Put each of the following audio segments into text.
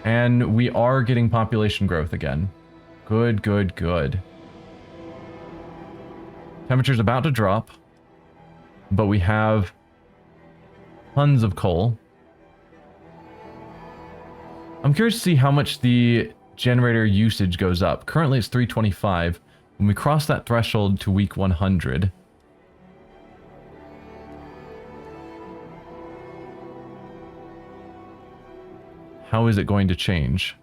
And we are getting population growth again. Good, good, good. Temperature's about to drop, but we have tons of coal. I'm curious to see how much the generator usage goes up. Currently it's 325. When we cross that threshold to week 100, how is it going to change?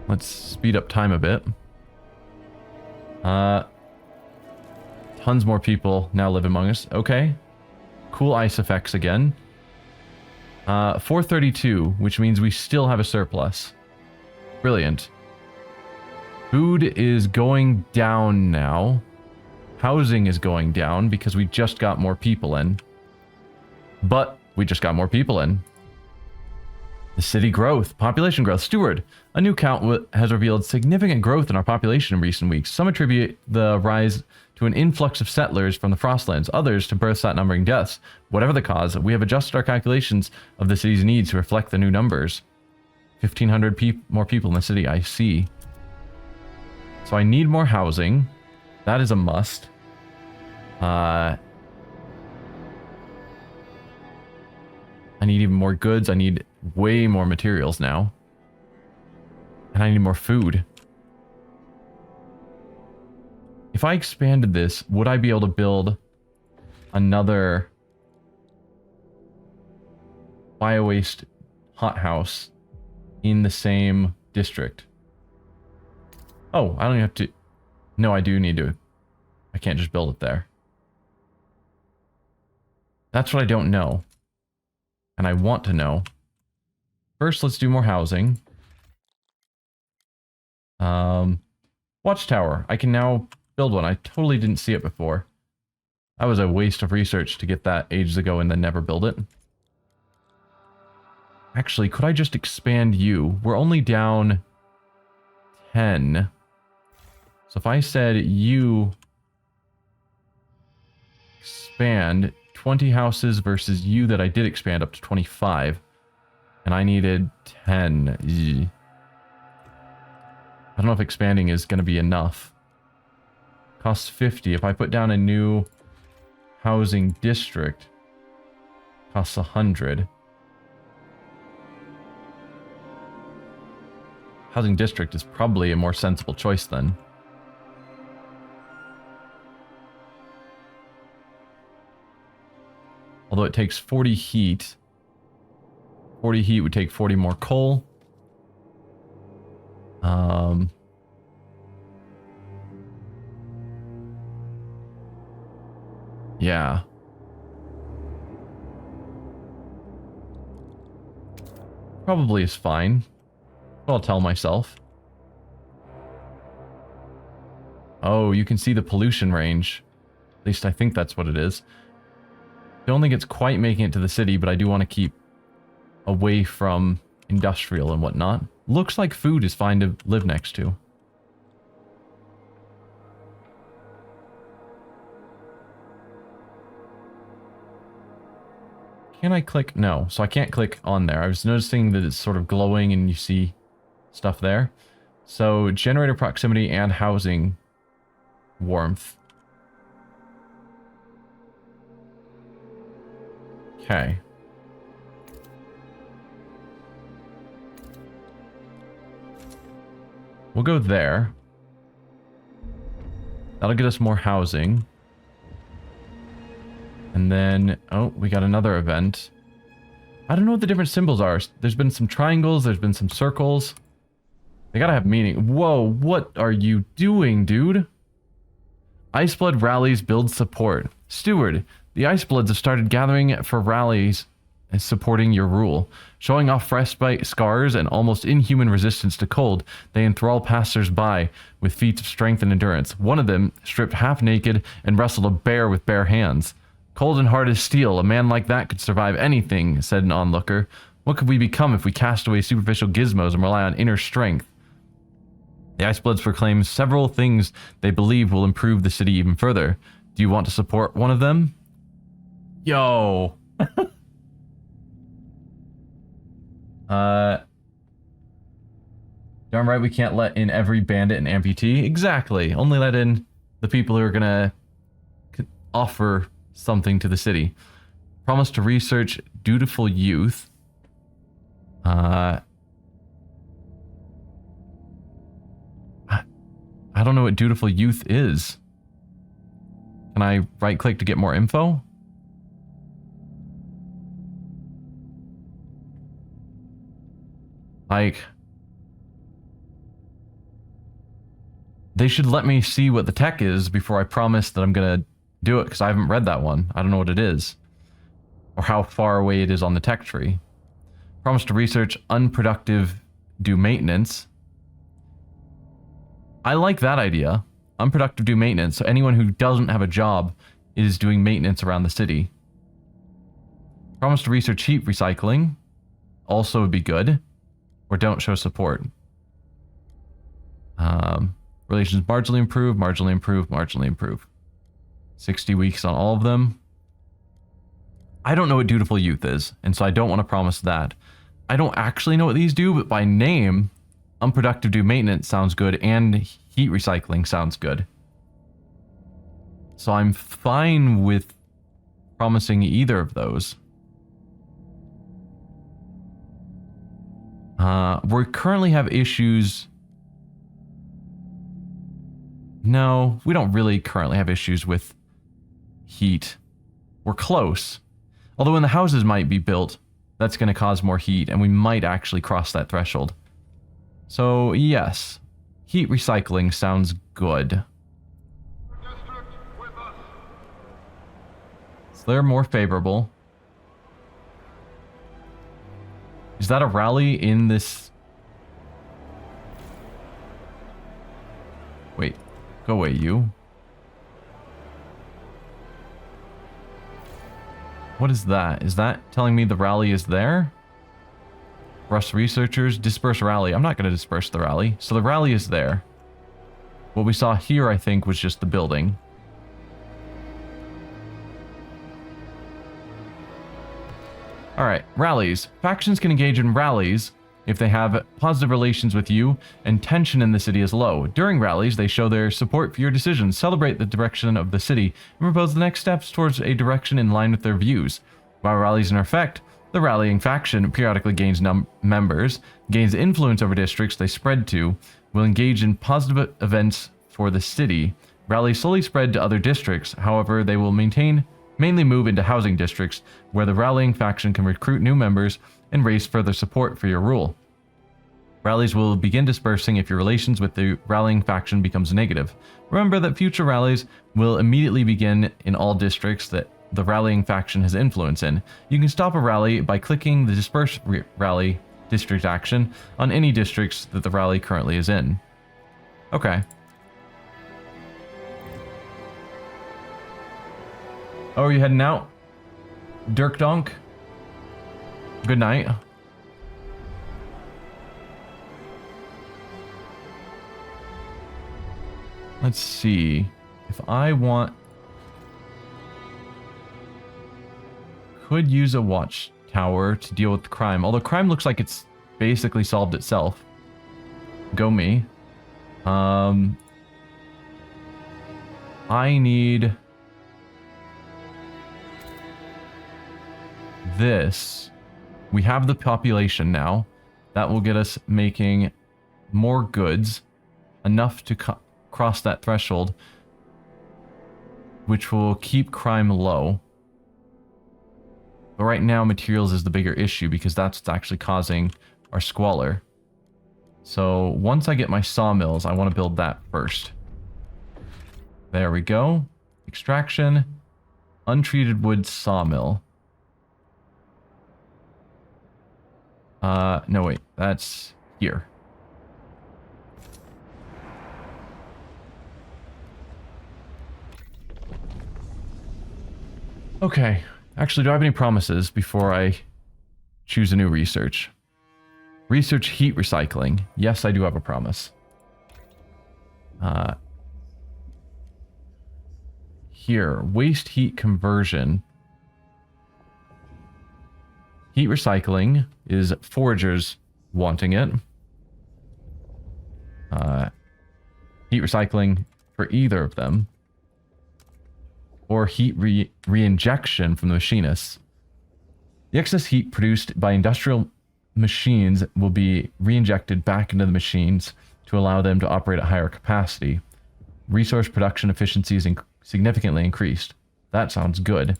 Let's speed up time a bit. Tons more people now live among us. Okay. Cool ice effects again. 432, which means we still have a surplus. Brilliant. Food is going down now. Housing is going down because we just got more people in. But we just got more people in. The city growth, population growth. Steward, a new count has revealed significant growth in our population in recent weeks. Some attribute the rise to an influx of settlers from the Frostlands, others to births outnumbering deaths. Whatever the cause, we have adjusted our calculations of the city's needs to reflect the new numbers. 1,500 more people in the city, I see. So I need more housing. That is a must. I need even more goods. I need way more materials now. And I need more food. If I expanded this, would I be able to build another bio-waste hothouse in the same district? Oh, I don't even have to... No, I do need to... I can't just build it there. That's what I don't know. And I want to know. First, let's do more housing. Watchtower. I can now build one. I totally didn't see it before. That was a waste of research to get that ages ago and then never build it. Actually, could I just expand you? We're only down 10. So if I said you expand 20 houses versus you that I did expand up to 25. And I needed 10. Eey. I don't know if expanding is going to be enough. Costs 50. If I put down a new housing district, costs 100. Housing district is probably a more sensible choice then. Although it takes 40 heat. 40 heat would take 40 more coal. Yeah. Probably is fine. I'll tell myself. Oh, you can see the pollution range. At least I think that's what it is. I don't think it's quite making it to the city, but I do want to keep away from industrial and whatnot. Looks like food is fine to live next to. Can I click? No, so I can't click on there. I was noticing that it's sort of glowing and you see stuff there. So generator proximity and housing warmth. Okay. We'll go there. That'll get us more housing. And then, oh, we got another event. I don't know what the different symbols are. There's been some triangles, there's been some circles. They gotta have meaning. Whoa, what are you doing, dude? Iceblood rallies build support. Steward, the Icebloods have started gathering for rallies and supporting your rule. Showing off frostbite scars and almost inhuman resistance to cold, they enthrall passers-by with feats of strength and endurance. One of them, stripped half naked and wrestled a bear with bare hands. Cold and hard as steel, a man like that could survive anything, said an onlooker. What could we become if we cast away superficial gizmos and rely on inner strength? The Icebloods proclaim several things they believe will improve the city even further. Do you want to support one of them? Yo. Darn right we can't let in every bandit and amputee. Exactly. Only let in the people who are gonna offer something to the city. Promise to research dutiful youth. I don't know what dutiful youth is. Can I right click to get more info? Like, they should let me see what the tech is before I promise that I'm gonna do it, because I haven't read that one. I don't know what it is. Or how far away it is on the tech tree. Promise to research unproductive, do maintenance. I like that idea. Unproductive, do maintenance. So anyone who doesn't have a job is doing maintenance around the city. Promise to research heat recycling. Also would be good. Or don't show support. Relations marginally improve, marginally improve, marginally improve. 60 weeks on all of them. I don't know what dutiful youth is, and so I don't want to promise that. I don't actually know what these do, but by name, unproductive do maintenance sounds good, and heat recycling sounds good. So I'm fine with promising either of those. We currently have issues. No, we don't really currently have issues with heat. We're close. Although when the houses might be built, that's going to cause more heat, and we might actually cross that threshold. So, yes. Heat recycling sounds good. So they're more favorable. Is that a rally in this? Wait. Go away, you. What is that? Is that telling me the rally is there? Rush researchers, disperse rally. I'm not going to disperse the rally. So the rally is there. What we saw here, I think, was just the building. Alright, rallies. Factions can engage in rallies if they have positive relations with you and tension in the city is low. During rallies, they show their support for your decisions, celebrate the direction of the city, and propose the next steps towards a direction in line with their views. While rallies in effect, the rallying faction periodically gains members, gains influence over districts they spread to, will engage in positive events for the city. Rallies slowly spread to other districts, however, they will mainly move into housing districts, where the rallying faction can recruit new members and raise further support for your rule. Rallies will begin dispersing if your relations with the rallying faction becomes negative. Remember that future rallies will immediately begin in all districts that the rallying faction has influence in. You can stop a rally by clicking the disperse rally district action on any districts that the rally currently is in. Okay. Oh, are you heading out? Dirk Donk? Good night. Let's see. If I want... Could use a watchtower to deal with the crime. Although crime looks like it's basically solved itself. Go me. I need... this. We have the population now. That will get us making more goods. Enough to cross that threshold. Which will keep crime low. But right now, materials is the bigger issue because that's what's actually causing our squalor. So once I get my sawmills, I want to build that first. There we go. Extraction. Untreated wood sawmill. No wait, that's here. Okay. Actually, do I have any promises before I choose a new research? Research heat recycling. Yes, I do have a promise. Here, waste heat conversion. Heat recycling is foragers wanting it. Heat recycling for either of them. Or heat re-injection from the machinists. The excess heat produced by industrial machines will be re-injected back into the machines to allow them to operate at higher capacity. Resource production efficiency is significantly increased. That sounds good.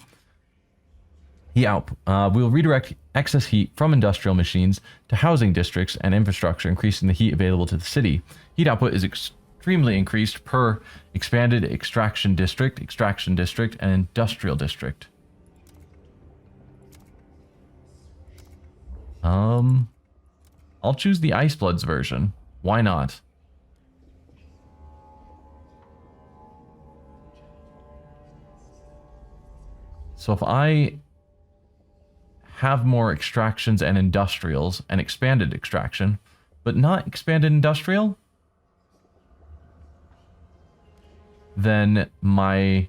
We'll redirect excess heat from industrial machines to housing districts and infrastructure, increasing the heat available to the city. Heat output is extremely increased per expanded extraction district, and industrial district. I'll choose the Ice Bloods version. Why not? So if I have more extractions and industrials and expanded extraction, but not expanded industrial, then my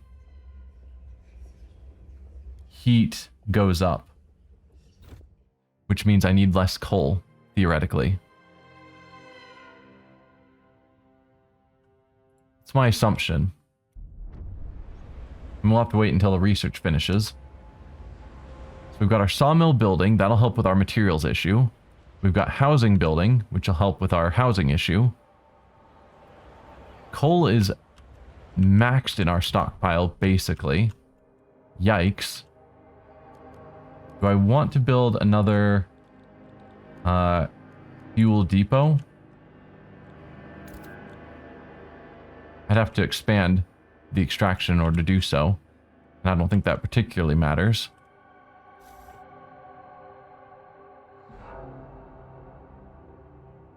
heat goes up, which means I need less coal, theoretically. It's my assumption. And we'll have to wait until the research finishes. So we've got our sawmill building. That'll help with our materials issue. We've got housing building, which will help with our housing issue. Coal is maxed in our stockpile, basically. Yikes. Do I want to build another fuel depot? I'd have to expand the extraction in order to do so. And I don't think that particularly matters.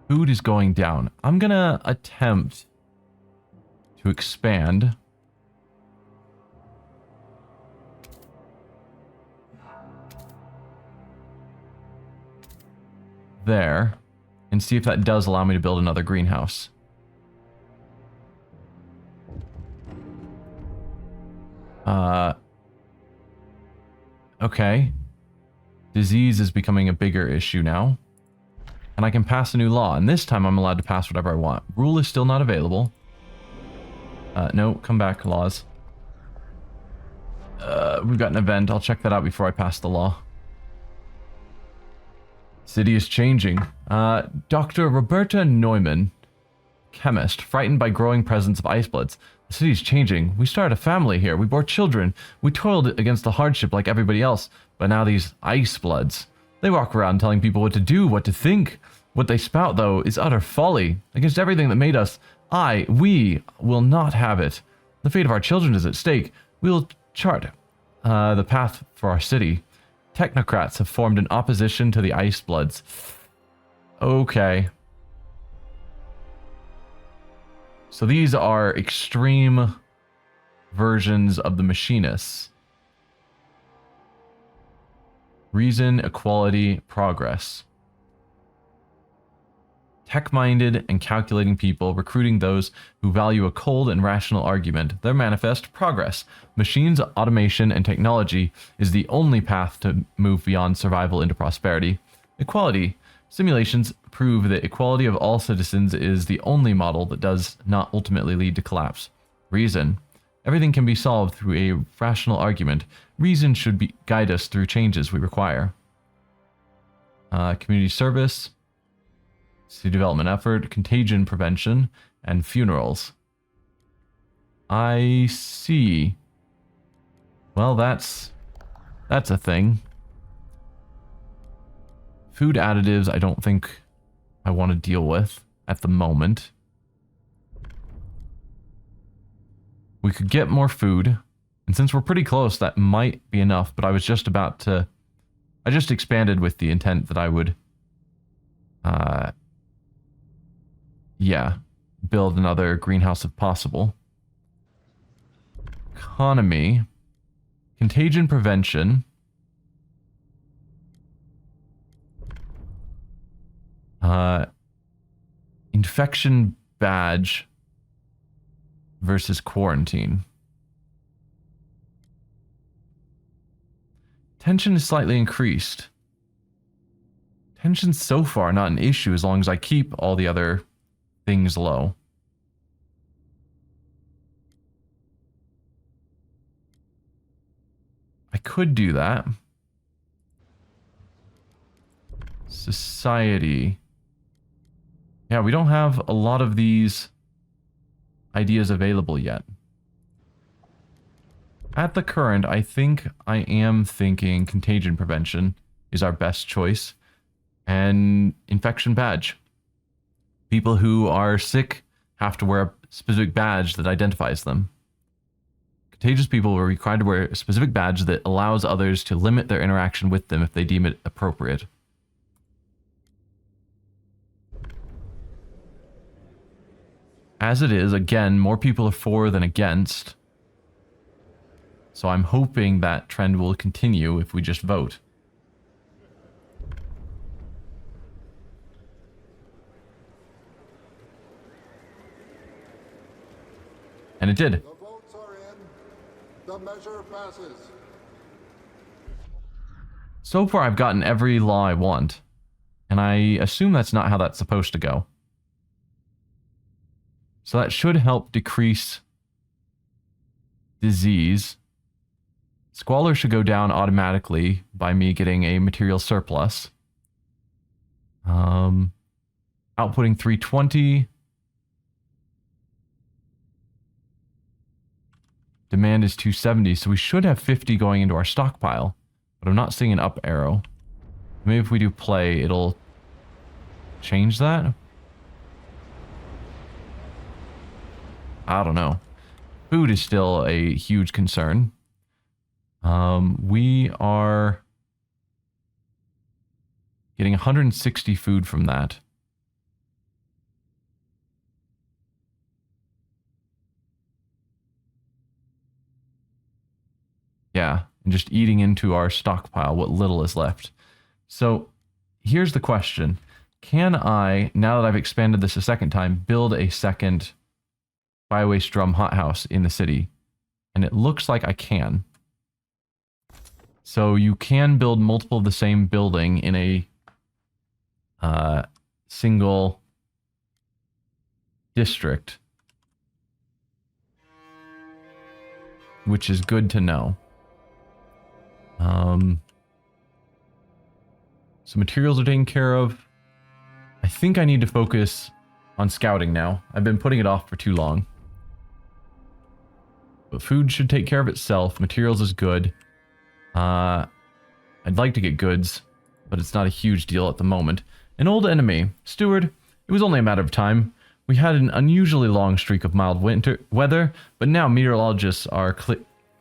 Food is going down. I'm gonna attempt to expand. There. And see if that does allow me to build another greenhouse. Okay. Disease is becoming a bigger issue now. And I can pass a new law. And this time I'm allowed to pass whatever I want. Rule is still not available. No, come back, laws. We've got an event. I'll check that out before I pass the law. City is changing. Dr. Roberta Neumann, chemist, frightened by growing presence of ice bloods. The city's changing. We started a family here. We bore children. We toiled against the hardship like everybody else. But now these ice bloods. They walk around telling people what to do, what to think. What they spout, though, is utter folly. Against everything that made us. We will not have it. The fate of our children is at stake. We will chart the path for our city. Technocrats have formed an opposition to the ice bloods. Okay. So these are extreme versions of the machinists. Reason, equality, progress. Tech-minded and calculating people, recruiting those who value a cold and rational argument. Their manifest, progress. Machines, automation, and technology is the only path to move beyond survival into prosperity. Equality. Simulations prove that equality of all citizens is the only model that does not ultimately lead to collapse. Reason. Everything can be solved through a rational argument. Reason should guide us through changes we require. Community service. City development effort, contagion prevention, and funerals. I see. Well, that's a thing. Food additives, I don't think I want to deal with at the moment. We could get more food, and since we're pretty close, that might be enough, but I was just about to... I just expanded with the intent that I would... yeah, build another greenhouse if possible. Economy. Contagion prevention. Infection badge versus quarantine. Tension is slightly increased. Tension's so far not an issue as long as I keep all the other things low. I could do that. Society. Yeah, we don't have a lot of these ideas available yet. At the current, I think I am thinking contagion prevention is our best choice. And infection badge. People who are sick have to wear a specific badge that identifies them. Contagious people are required to wear a specific badge that allows others to limit their interaction with them if they deem it appropriate. As it is, again, more people are for than against. So I'm hoping that trend will continue if we just vote. And it did. The votes are in. The measure passes. So far, I've gotten every law I want. And I assume that's not how that's supposed to go. So that should help decrease disease. Squalor should go down automatically by me getting a material surplus. Outputting 320. Demand is 270, so we should have 50 going into our stockpile. But I'm not seeing an up arrow. Maybe if we do play, it'll change that? I don't know. Food is still a huge concern. We are getting 160 food from that. Yeah, and just eating into our stockpile what little is left. So here's the question. Can I, now that I've expanded this a second time, build a second biowaste drum hothouse in the city? And it looks like I can. So you can build multiple of the same building in a single district, which is good to know. So materials are taken care of. I think I need to focus on scouting now. I've been putting it off for too long. But food should take care of itself. Materials is good. I'd like to get goods, but it's not a huge deal at the moment. An old enemy. Steward, it was only a matter of time. We had an unusually long streak of mild winter weather, but now meteorologists are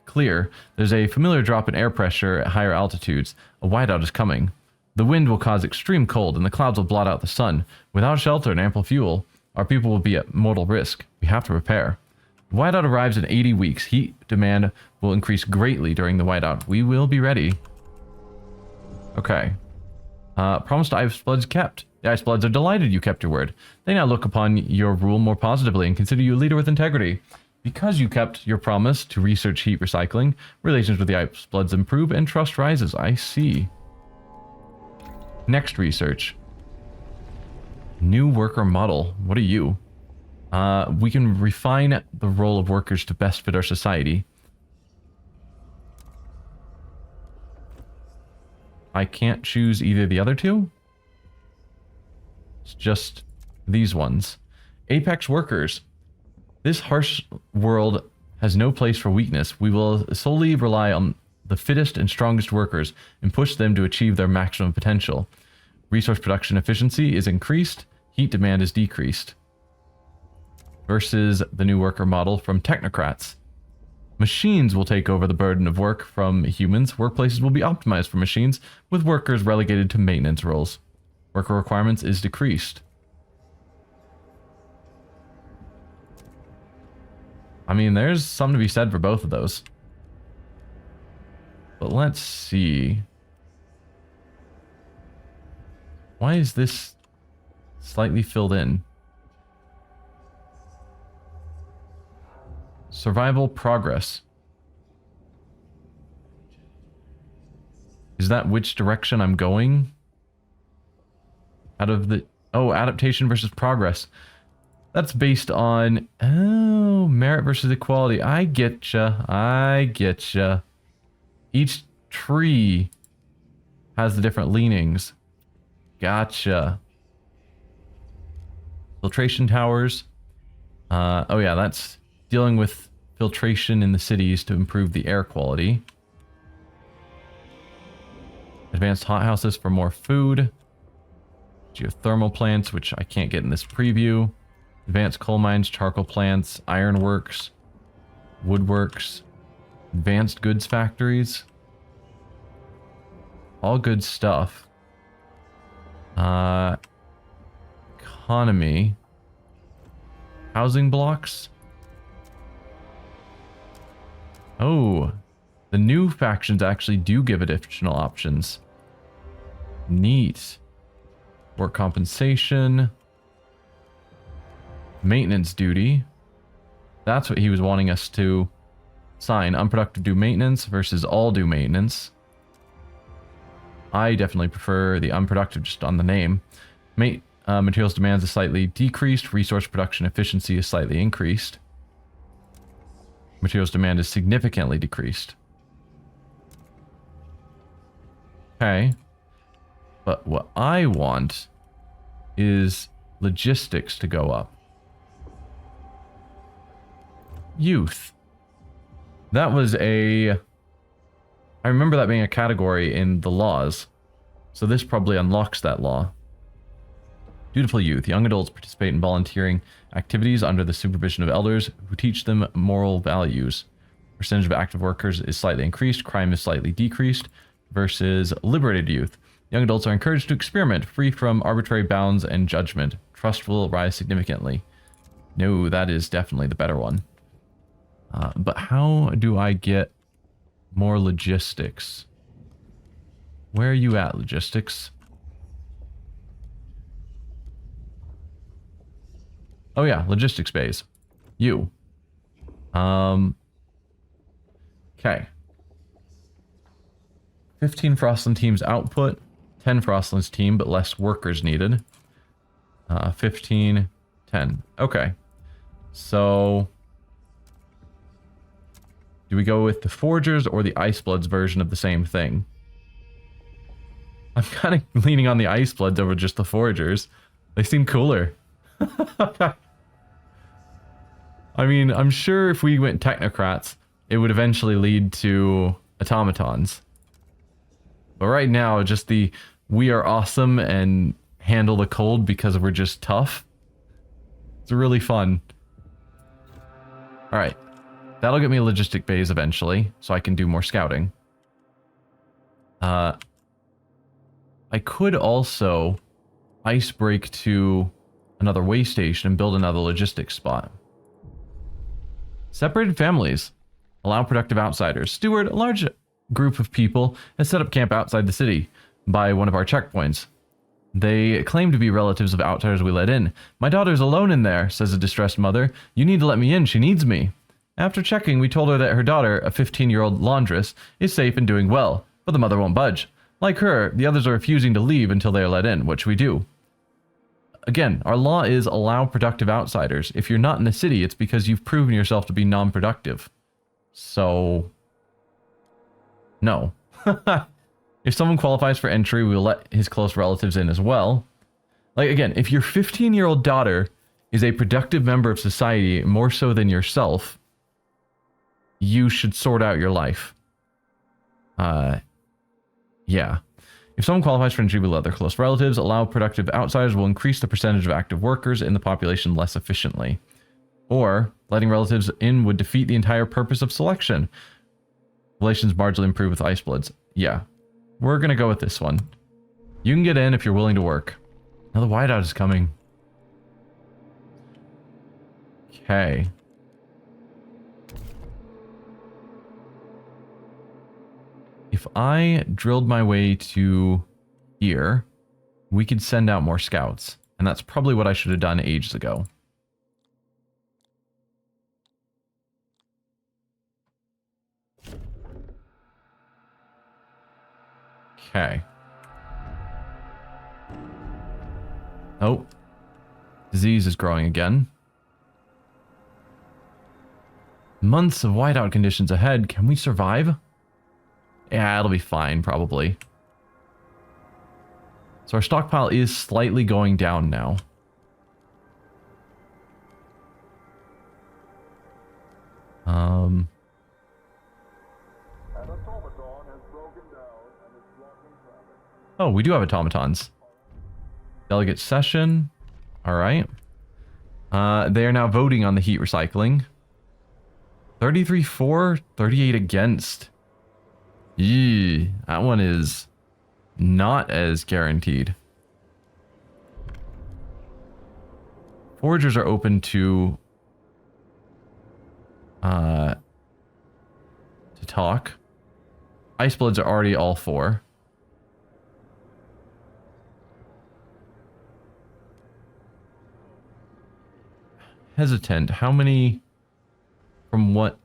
clear. There's a familiar drop in air pressure at higher altitudes. A whiteout is coming. The wind will cause extreme cold, and the clouds will blot out the sun. Without shelter and ample fuel, our people will be at mortal risk. We have to prepare. The whiteout arrives in 80 weeks. Heat demand will increase greatly during the whiteout. We will be ready. Okay. Promised Ice Bloods kept. The Ice Bloods are delighted you kept your word. They now look upon your rule more positively and consider you a leader with integrity. Because you kept your promise to research heat recycling, relations with the Ice Bloods improve and trust rises. I see. Next research. New worker model. What are you? We can refine the role of workers to best fit our society. I can't choose either of the other two? It's just these ones. Apex workers. This harsh world has no place for weakness. We will solely rely on the fittest and strongest workers and push them to achieve their maximum potential. Resource production efficiency is increased. Heat demand is decreased. Versus the new worker model from technocrats. Machines will take over the burden of work from humans. Workplaces will be optimized for machines, with workers relegated to maintenance roles. Worker requirements is decreased. I mean, there's something to be said for both of those. But let's see. Why is this slightly filled in? Survival progress. Is that which direction I'm going? Out of the... Oh, adaptation versus progress. That's based on... Oh, merit versus equality. I getcha. I getcha. Each tree has the different leanings. Gotcha. Filtration towers. Oh yeah, that's dealing with filtration in the cities to improve the air quality. Advanced hothouses for more food. Geothermal plants, which I can't get in this preview. Advanced coal mines, charcoal plants, ironworks, woodworks, advanced goods factories. All good stuff. Economy. Housing blocks. Oh, the new factions actually do give additional options. Neat. Work compensation. Maintenance duty. That's what he was wanting us to sign. Unproductive do maintenance versus all do maintenance. I definitely prefer the unproductive just on the name. Materials demands is slightly decreased. Resource production efficiency is slightly increased. Materials demand is significantly decreased. Okay. But what I want is logistics to go up. Youth. That was a... I remember that being a category in the laws. So this probably unlocks that law. Dutiful youth. Young adults participate in volunteering activities under the supervision of elders who teach them moral values. Percentage of active workers is slightly increased. Crime is slightly decreased. Versus liberated youth. Young adults are encouraged to experiment, free from arbitrary bounds and judgment. Trust will rise significantly. No, that is definitely the better one. But how do I get more logistics? Where are you at, logistics? Oh yeah, logistics bays. You. Okay. 15 Frostland teams output. 10 Frostlands team, but less workers needed. 15, 10. Okay. So... do we go with the Forgers or the Icebloods version of the same thing? I'm kind of leaning on the Icebloods over just the Forgers. They seem cooler. I mean, I'm sure if we went Technocrats, it would eventually lead to automatons. But right now, just the we are awesome and handle the cold because we're just tough. It's really fun. Alright. That'll get me logistic bays eventually, so I can do more scouting. I could also ice break to another way station and build another logistics spot. Separated families. Allow productive outsiders. Steward, a large group of people has set up camp outside the city by one of our checkpoints. They claim to be relatives of outsiders we let in. My daughter's alone in there, says a distressed mother. You need to let me in, she needs me. After checking, we told her that her daughter, a 15-year-old laundress, is safe and doing well, but the mother won't budge. Like her, the others are refusing to leave until they are let in. What should we do? Again, our law is allow productive outsiders. If you're not in the city, it's because you've proven yourself to be non-productive. So... no. If someone qualifies for entry, we'll let his close relatives in as well. Like, again, if your 15-year-old daughter is a productive member of society, more so than yourself, you should sort out your life. Yeah. If someone qualifies for entry, we'll let their close relatives. Allow productive outsiders will increase the percentage of active workers in the population less efficiently. Or, letting relatives in would defeat the entire purpose of selection. Relations marginally improve with Icebloods. Yeah. We're gonna go with this one. You can get in if you're willing to work. Now the whiteout is coming. Okay. If I drilled my way to here, we could send out more scouts. And that's probably what I should have done ages ago. Okay. Oh. Disease is growing again. Months of whiteout conditions ahead. Can we survive? Yeah, it'll be fine, probably. So our stockpile is slightly going down now. An automaton has broken down and is blocking traffic. Oh, we do have automatons. Delegate session. All right. They are now voting on the heat recycling. 33 for, 38 against. Yee, that one is not as guaranteed. Foragers are open to talk. Icebloods are already all for. Hesitant. How many from what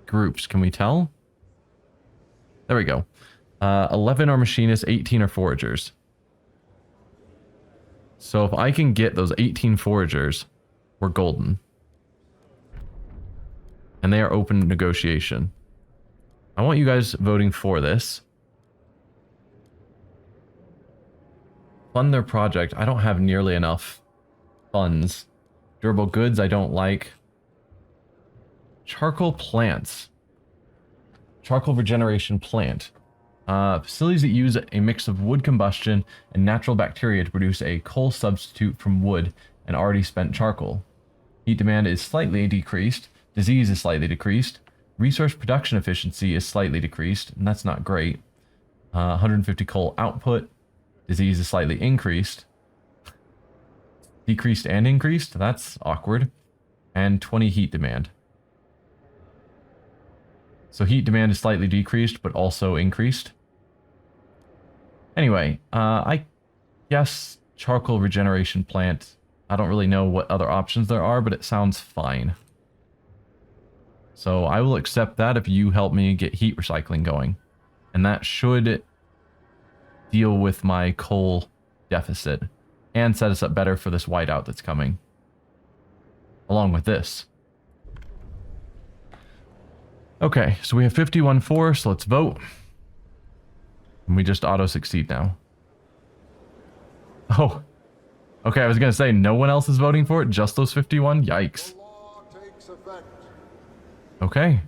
groups can we tell? There we go. 11 are machinists, 18 are foragers. So if I can get those 18 foragers, we're golden. And they are open to negotiation. I want you guys voting for this. Fund their project. I don't have nearly enough funds. Durable goods I don't like. Charcoal plants. Charcoal regeneration plant. Facilities that use a mix of wood combustion and natural bacteria to produce a coal substitute from wood and already spent charcoal. Heat demand is slightly decreased. Disease is slightly decreased. Resource production efficiency is slightly decreased, and that's not great. 150 coal output. Disease is slightly increased. Decreased and increased? That's awkward. And 20 heat demand. So heat demand is slightly decreased, but also increased. Anyway, I guess charcoal regeneration plant. I don't really know what other options there are, but it sounds fine. So I will accept that if you help me get heat recycling going. And that should deal with my coal deficit and set us up better for this whiteout that's coming. Along with this. Okay, so we have 51-4, so let's vote. And we just auto-succeed now. Oh. Okay, I was going to say, no one else is voting for it? Just those 51? Yikes. The law takes effect. Okay.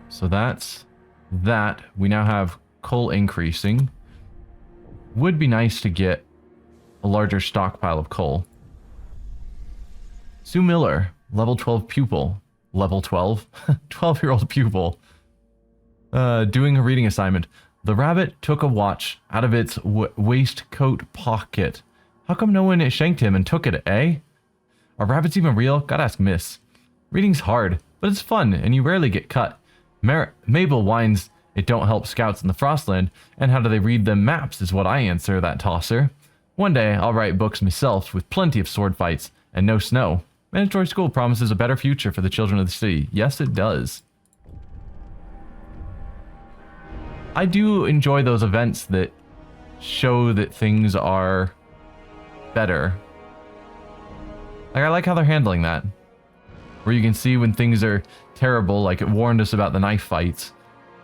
So that's that. We now have coal increasing. Would be nice to get a larger stockpile of coal. Sue Miller, level 12 pupil. Level 12? 12-year-old pupil. Doing a reading assignment. The rabbit took a watch out of its waistcoat pocket. How come no one shanked him and took it, eh? Are rabbits even real? Gotta ask Miss. Reading's hard, but it's fun, and you rarely get cut. Mabel whines it don't help scouts in the Frostland, and how do they read them maps is what I answer that tosser. One day, I'll write books myself with plenty of sword fights and no snow. Mandatory school promises a better future for the children of the city. Yes, it does. I do enjoy those events that show that things are better. Like, I like how they're handling that. Where you can see when things are terrible, like it warned us about the knife fights.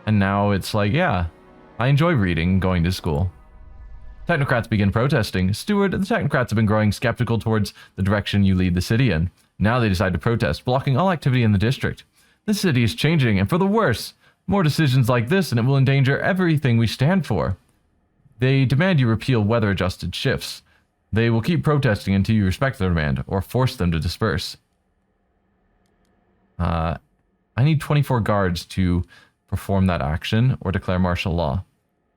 And now it's like, yeah, I enjoy reading and going to school. Technocrats begin protesting. Steward, the technocrats have been growing skeptical towards the direction you lead the city in. Now they decide to protest, blocking all activity in the district. The city is changing, and for the worse. More decisions like this, and it will endanger everything we stand for. They demand you repeal weather-adjusted shifts. They will keep protesting until you respect their demand, or force them to disperse. I need 24 guards to perform that action, or declare martial law.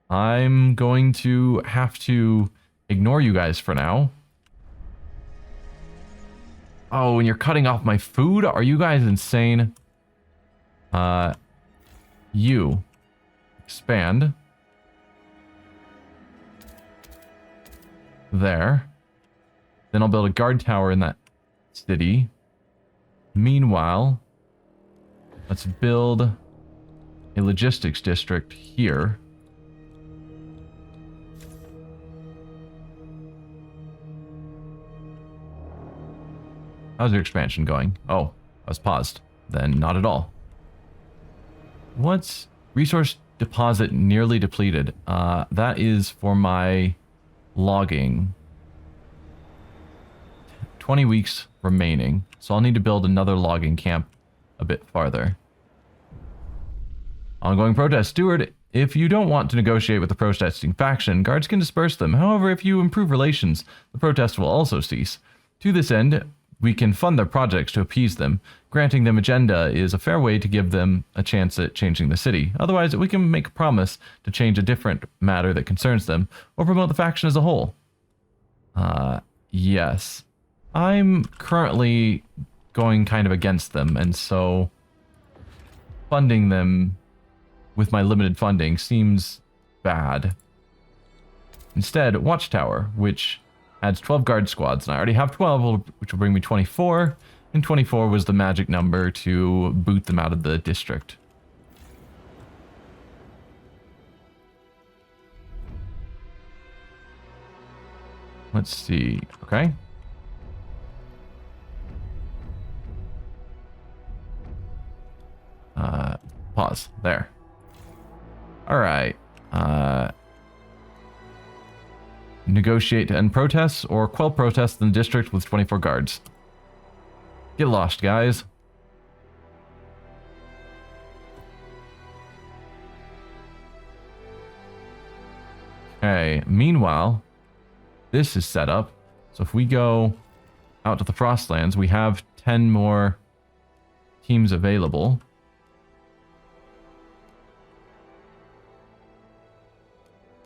I'm going to have to ignore you guys for now. Oh, and you're cutting off my food? Are you guys insane? You. Expand. There. Then I'll build a guard tower in that city. Meanwhile, let's build a logistics district here. How's your expansion going? Oh, I was paused. Then not at all. What's resource deposit nearly depleted? That is for my logging. 20 weeks remaining. So I'll need to build another logging camp a bit farther. Ongoing protest. Steward, if you don't want to negotiate with the protesting faction, guards can disperse them. However, if you improve relations, the protest will also cease. To this end, we can fund their projects to appease them. Granting them agenda is a fair way to give them a chance at changing the city. Otherwise, we can make a promise to change a different matter that concerns them, or promote the faction as a whole. Yes. I'm currently going kind of against them, and so funding them with my limited funding seems bad. Instead, Watchtower, which adds 12 guard squads, and I already have 12, which will bring me 24, and 24 was the magic number to boot them out of the district. Let's see. Okay. Pause. There. Alright. Negotiate to end protests or quell protests in the district with 24 guards. Get lost, guys. Okay. Meanwhile, this is set up. So if we go out to the Frostlands, we have 10 more teams available.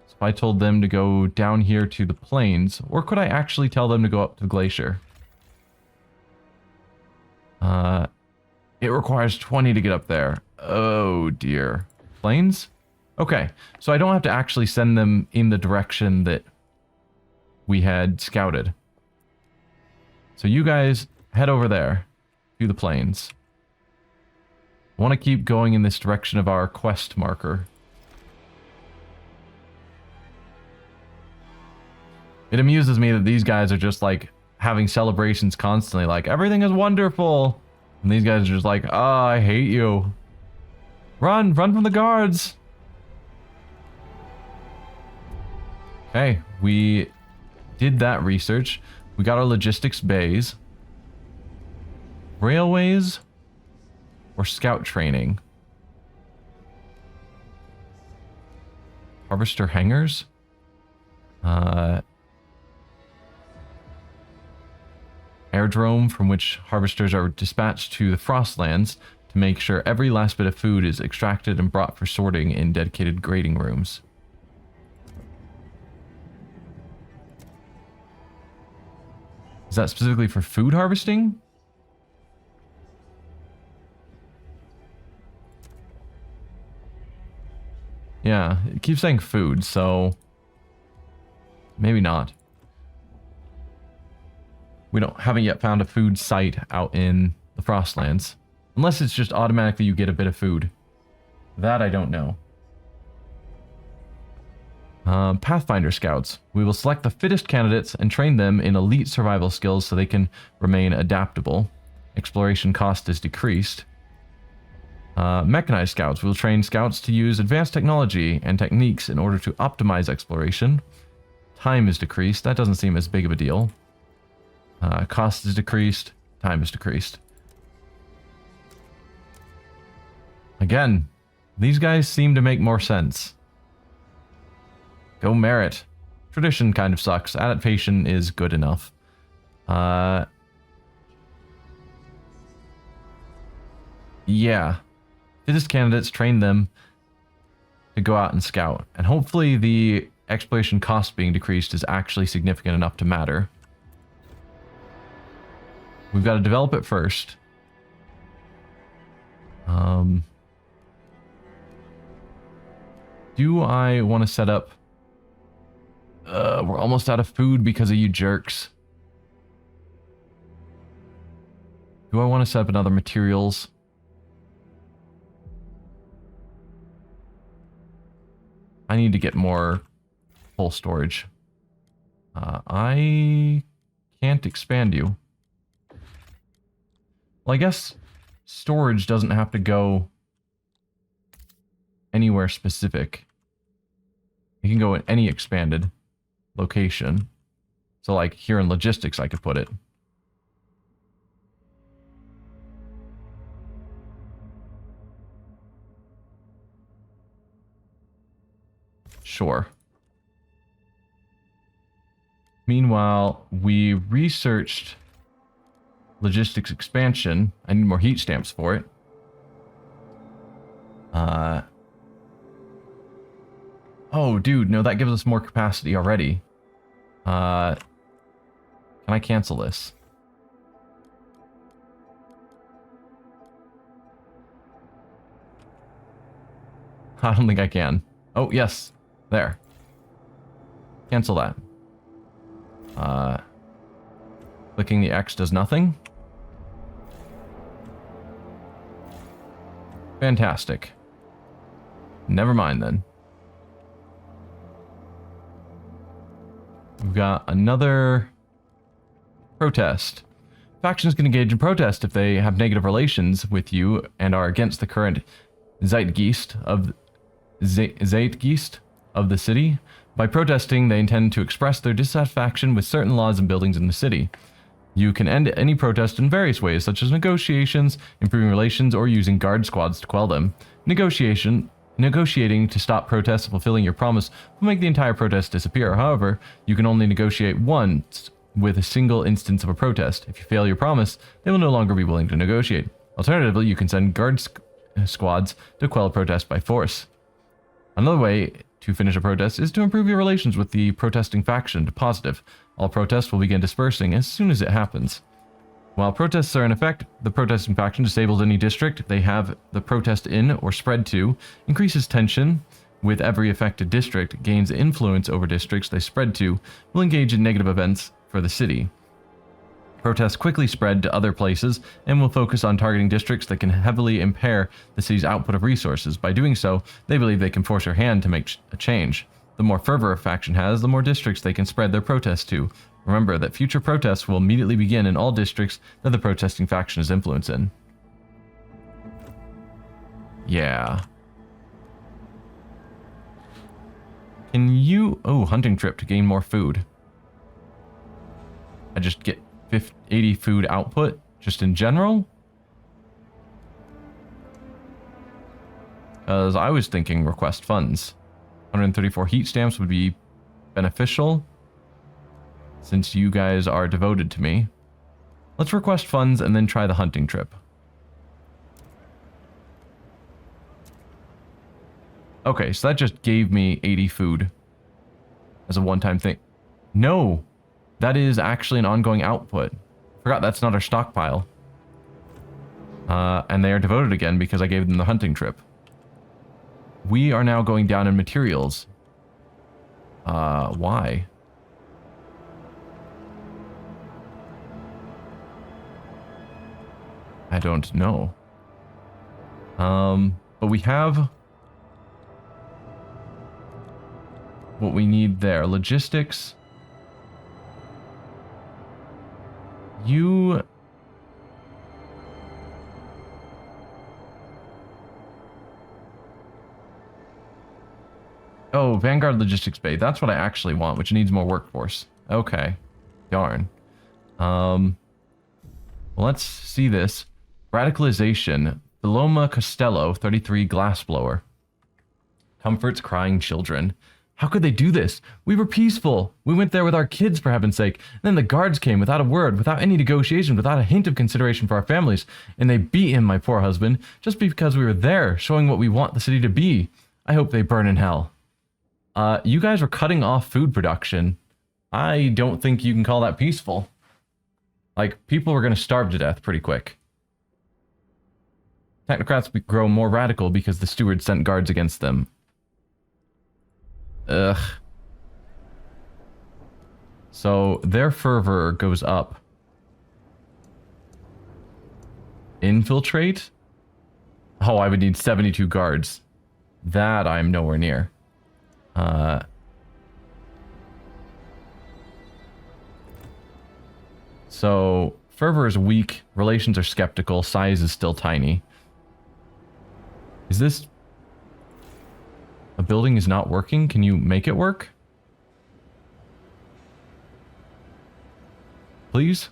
If I told them to go down here to the plains, or could I actually tell them to go up to the glacier? It requires 20 to get up there. Oh dear. Plains? Okay, so I don't have to actually send them in the direction that we had scouted. So you guys head over there to the plains. I want to keep going in this direction of our quest marker. It amuses me that these guys are just like having celebrations constantly, like everything is wonderful. And these guys are just like, oh, I hate you. Run from the guards. Okay, we did that research. We got our logistics bays. Railways or scout training? Harvester hangars? Airdrome from which harvesters are dispatched to the Frostlands to make sure every last bit of food is extracted and brought for sorting in dedicated grading rooms. Is that specifically for food harvesting? Yeah, it keeps saying food, so maybe not. We haven't yet found a food site out in the Frostlands. Unless it's just automatically you get a bit of food. That I don't know. Pathfinder scouts. We will select the fittest candidates and train them in elite survival skills so they can remain adaptable. Exploration cost is decreased. Mechanized scouts. We will train scouts to use advanced technology and techniques in order to optimize exploration. Time is decreased. That doesn't seem as big of a deal. Cost is decreased. Time is decreased. Again, these guys seem to make more sense. Go merit. Tradition kind of sucks. Adaptation is good enough. Yeah. Fittest candidates, train them to go out and scout. And hopefully the exploration cost being decreased is actually significant enough to matter. We've got to develop it first. Do I want to set up... we're almost out of food because of you jerks. Do I want to set up another materials? I need to get more full storage. I can't expand you. Well, I guess storage doesn't have to go anywhere specific. It can go in any expanded location. So like here in logistics, I could put it. Sure. Meanwhile, we researched logistics expansion. I need more heat stamps for it. Oh, dude, no, that gives us more capacity already. Can I cancel this? I don't think I can. Oh, yes. There. Cancel that. Clicking the X does nothing. Fantastic. Never mind then. We've got another protest. Factions can engage in protest if they have negative relations with you and are against the current zeitgeist of the city. By protesting, they intend to express their dissatisfaction with certain laws and buildings in the city. You can end any protest in various ways, such as negotiations, improving relations, or using guard squads to quell them. Negotiating to stop protests and fulfilling your promise will make the entire protest disappear. However, you can only negotiate once with a single instance of a protest. If you fail your promise, they will no longer be willing to negotiate. Alternatively, you can send guard squads to quell a protest by force. Another way to finish a protest is to improve your relations with the protesting faction to positive. All protests will begin dispersing as soon as it happens. While protests are in effect, the protesting faction disables any district they have the protest in or spread to, increases tension with every affected district, gains influence over districts they spread to, will engage in negative events for the city. Protests quickly spread to other places and will focus on targeting districts that can heavily impair the city's output of resources. By doing so, they believe they can force your hand to make a change. The more fervor a faction has, the more districts they can spread their protests to. Remember that future protests will immediately begin in all districts that the protesting faction has influence in. Yeah. Can you... Oh, hunting trip to gain more food. I just get 80 food output, just in general? Because I was thinking request funds. 134 heat stamps would be beneficial, since you guys are devoted to me. Let's request funds and then try the hunting trip. Okay, so that just gave me 80 food as a one-time thing. No, that is actually an ongoing output. Forgot that's not our stockpile. And they are devoted again because I gave them the hunting trip. We are now going down in materials. Why? I don't know. But we have what we need there. Logistics. You... Oh, Vanguard Logistics Bay. That's what I actually want, which needs more workforce. Okay. Darn. Well, let's see this. Radicalization. Paloma Costello, 33, glassblower. Comforts crying children. How could they do this? We were peaceful. We went there with our kids, for heaven's sake. And then the guards came without a word, without any negotiation, without a hint of consideration for our families. And they beat him, my poor husband, just because we were there, showing what we want the city to be. I hope they burn in hell. You guys were cutting off food production. I don't think you can call that peaceful. Like, people were going to starve to death pretty quick. Technocrats grow more radical because the stewards sent guards against them. Ugh. So, their fervor goes up. Infiltrate? Oh, I would need 72 guards. That I'm nowhere near. So fervor is weak, relations are skeptical, size is still tiny. Is this... A building is not working? Can you make it work? Please?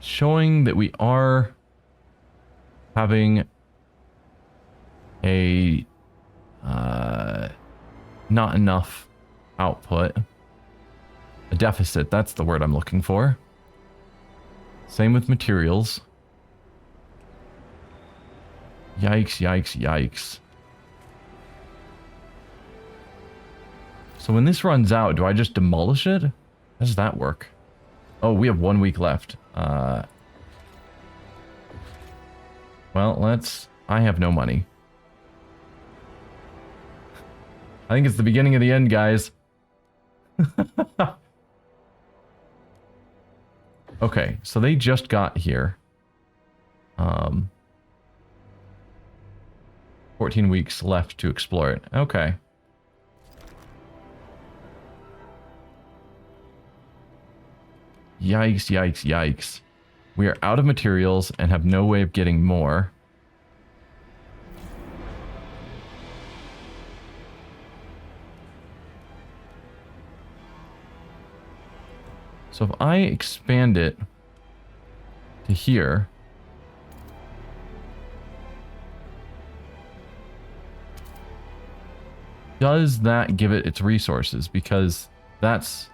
Showing that we are having a not enough output. A deficit, that's the word I'm looking for. Same with materials. Yikes, yikes, yikes. So when this runs out, do I just demolish it? How does that work? Oh, we have 1 week left. Well, let's... I have no money. I think it's the beginning of the end, guys. Okay, so they just got here. 14 weeks left to explore it. Okay. Yikes, yikes, yikes. We are out of materials and have no way of getting more. So if I expand it to here, does that give it its resources? Because that's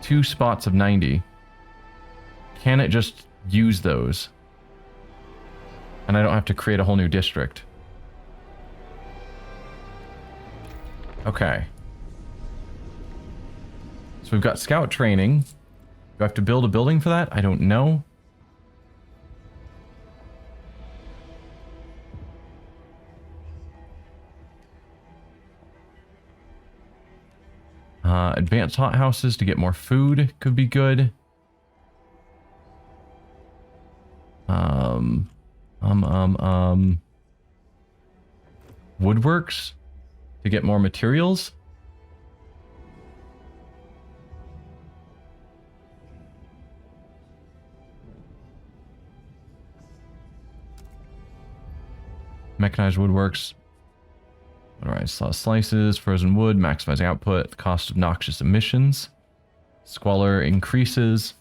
2 spots of 90. Can it just use those? And I don't have to create a whole new district. Okay. So we've got scout training. Do I have to build a building for that? I don't know. Advanced hothouses to get more food could be good. Woodworks to get more materials. Mechanized woodworks. Alright, saw slices, frozen wood, maximizing output, the cost of noxious emissions. Squalor increases.